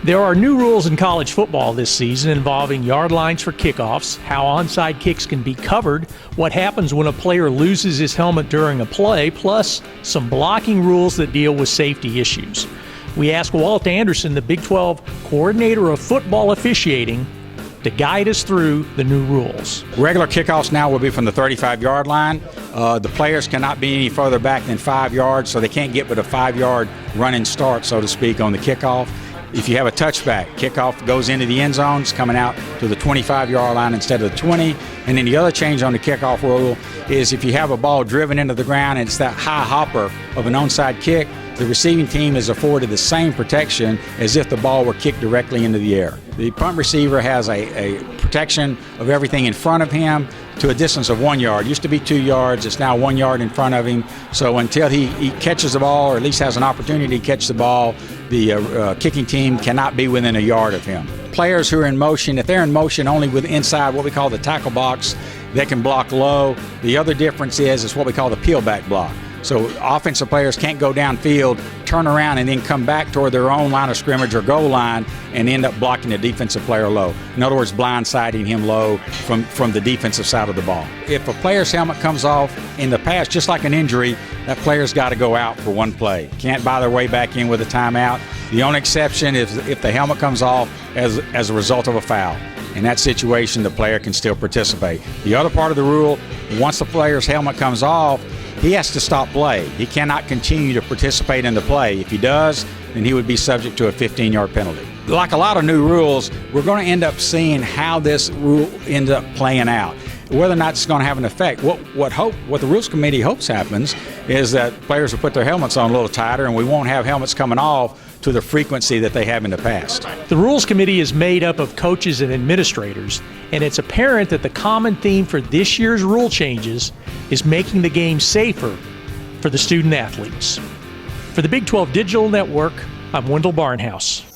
There are new rules in college football this season involving yard lines for kickoffs, how onside kicks can be covered, what happens when a player loses his helmet during a play, plus some blocking rules that deal with safety issues. We asked Walt Anderson, the Big 12 coordinator of football officiating, to guide us through the new rules. Regular kickoffs now will be from the 35-yard line. The players cannot be any further back than 5 yards, so they can't get with a 5-yard running start, so to speak, on the kickoff. If you have a touchback, kickoff goes into the end zone, it's coming out to the 25-yard line instead of the 20. And then the other change on the kickoff rule is if you have a ball driven into the ground and it's that high hopper of an onside kick, the receiving team is afforded the same protection as if the ball were kicked directly into the air. The punt receiver has a protection of everything in front of him to a distance of 1 yard. It used to be 2 yards, it's now 1 yard in front of him. So until he catches the ball, or at least has an opportunity to catch the ball, the kicking team cannot be within a yard of him. Players who are in motion, if they're in motion only with inside what we call the tackle box, they can block low. The other difference is what we call the peel back block. So offensive players can't go downfield, turn around, and then come back toward their own line of scrimmage or goal line and end up blocking the defensive player low. In other words, blindsiding him low from the defensive side of the ball. If a player's helmet comes off in the past, just like an injury, that player's got to go out for one play. Can't buy their way back in with a timeout. The only exception is if the helmet comes off as a result of a foul. In that situation, the player can still participate. The other part of the rule, once the player's helmet comes off, he has to stop play. He cannot continue to participate in the play. If he does, then he would be subject to a 15-yard penalty. Like a lot of new rules, we're going to end up seeing how this rule ends up playing out. Whether or not it's going to have an effect. What the Rules Committee hopes happens is that players will put their helmets on a little tighter and we won't have helmets coming off to the frequency that they have in the past. The Rules Committee is made up of coaches and administrators, and it's apparent that the common theme for this year's rule changes is making the game safer for the student athletes. For the Big 12 Digital Network, I'm Wendell Barnhouse.